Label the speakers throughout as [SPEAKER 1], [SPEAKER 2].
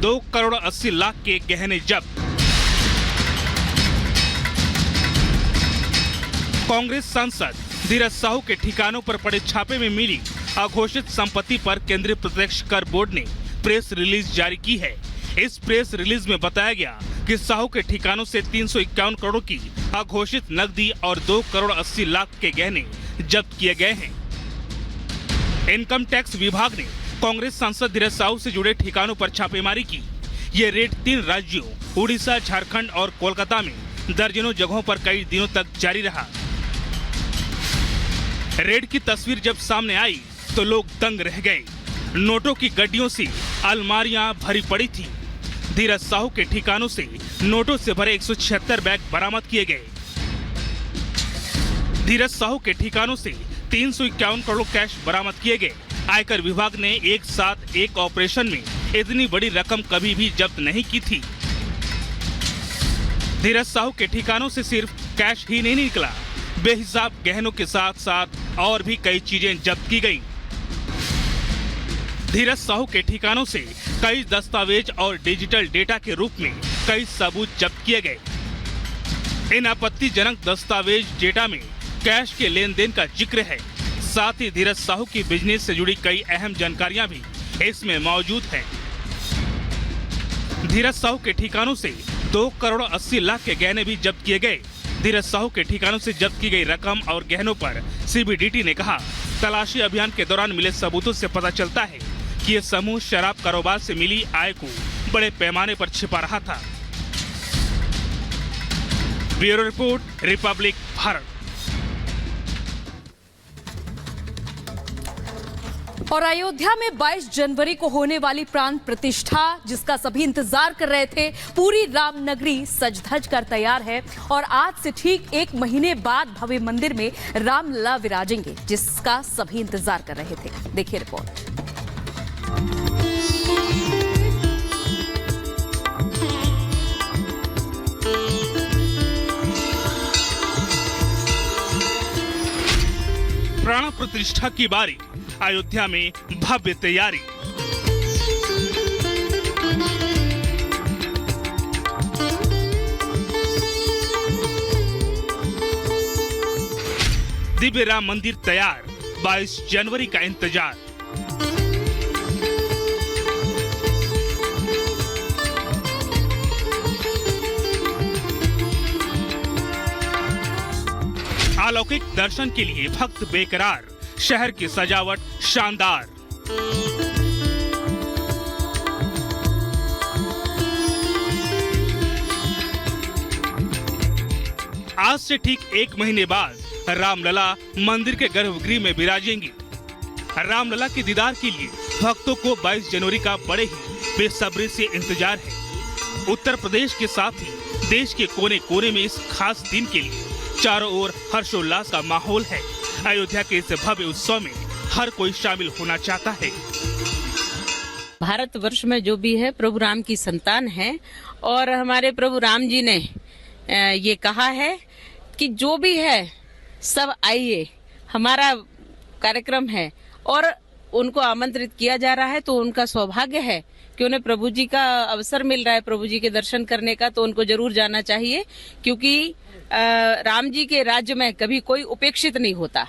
[SPEAKER 1] 2 करोड़ 80 लाख के गहने जब्त। कांग्रेस सांसद धीरज साहू के ठिकानों पर पड़े छापे में मिली अघोषित संपत्ति पर केंद्रीय प्रत्यक्ष कर बोर्ड ने प्रेस रिलीज जारी की है। इस प्रेस रिलीज में बताया गया कि साहू के ठिकानों से 351 करोड़ की अघोषित नकदी और 2 करोड़ 80 लाख के गहने जब्त किए गए हैं। इनकम टैक्स विभाग ने कांग्रेस सांसद धीरज साहू से जुड़े ठिकानों पर छापेमारी की। ये रेड 3 राज्यों उड़ीसा, झारखंड और कोलकाता में दर्जनों जगहों पर कई दिनों तक जारी रहा। रेड की तस्वीर जब सामने आई तो लोग दंग रह गए। नोटों की गड्डियों से अलमारियां भरी पड़ी थी। धीरज साहू के ठिकानों से नोटों से भरे 176 बैग बरामद किए गए। धीरज साहू के ठिकानों से 351 करोड़ कैश बरामद किए गए। आयकर विभाग ने एक साथ एक ऑपरेशन में इतनी बड़ी रकम कभी भी जब्त नहीं की थी। धीरज साहू के ठिकानों से सिर्फ कैश ही नहीं निकला, बेहिसाब गहनों के साथ साथ और भी कई चीजें जब्त की गईं। धीरज साहू के ठिकानों से कई दस्तावेज और डिजिटल डेटा के रूप में कई सबूत जब्त किए गए। इन आपत्तिजनक दस्तावेज डेटा में कैश के लेन देन का जिक्र है। साथ ही धीरज साहू की बिजनेस से जुड़ी कई अहम जानकारियां भी इसमें मौजूद हैं। धीरज साहू के ठिकानों से 2 करोड़ 80 लाख के गहने भी जब्त किए गए। धीरज साहू के ठिकानों से जब्त की गई रकम और गहनों पर सीबीडीटी ने कहा, तलाशी अभियान के दौरान मिले सबूतों से पता चलता है कि ये समूह शराब कारोबार से मिली आय को बड़े पैमाने पर छिपा रहा था। Bureau report, Republic Bharat.
[SPEAKER 2] और अयोध्या में 22 जनवरी को होने वाली प्राण प्रतिष्ठा, जिसका सभी इंतजार कर रहे थे, पूरी रामनगरी सज धज कर तैयार है। और आज से ठीक 1 महीने बाद भव्य मंदिर में रामलला विराजेंगे, जिसका सभी इंतजार कर रहे थे। देखिए रिपोर्ट।
[SPEAKER 1] प्राण प्रतिष्ठा की बारी, अयोध्या में भव्य तैयारी। दिव्य राम मंदिर तैयार, 22 जनवरी का इंतजार। अलौकिक दर्शन के लिए भक्त बेकरार, शहर की सजावट शानदार। आज से ठीक 1 महीने बाद रामलला मंदिर के गर्भगृह में विराजेंगी। रामलला के दीदार के लिए भक्तों को 22 जनवरी का बड़े ही बेसब्री से इंतजार है। उत्तर प्रदेश के साथ ही देश के कोने कोने में इस खास दिन के लिए चारों ओर हर्षोल्लास का माहौल है। अयोध्या के इस भव्य उत्सव में हर कोई शामिल होना चाहता है।
[SPEAKER 3] भारतवर्ष में जो भी है प्रभु राम की संतान है और हमारे प्रभु राम जी ने ये कहा है कि जो भी है सब आइए, हमारा कार्यक्रम है और उनको आमंत्रित किया जा रहा है। तो उनका सौभाग्य है कि उन्हें प्रभु जी का अवसर मिल रहा है प्रभु जी के दर्शन करने का, तो उनको जरूर जाना चाहिए, क्योंकि राम जी के राज्य में कभी कोई उपेक्षित नहीं होता।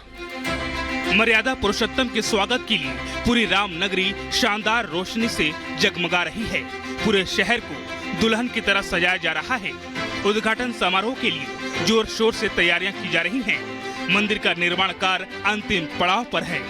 [SPEAKER 1] मर्यादा पुरुषोत्तम के स्वागत के लिए पूरी राम नगरी शानदार रोशनी से जगमगा रही है। पूरे शहर को दुल्हन की तरह सजाया जा रहा है। उद्घाटन समारोह के लिए जोर शोर से तैयारियां की जा रही हैं। मंदिर का निर्माण कार्य अंतिम पड़ाव पर है।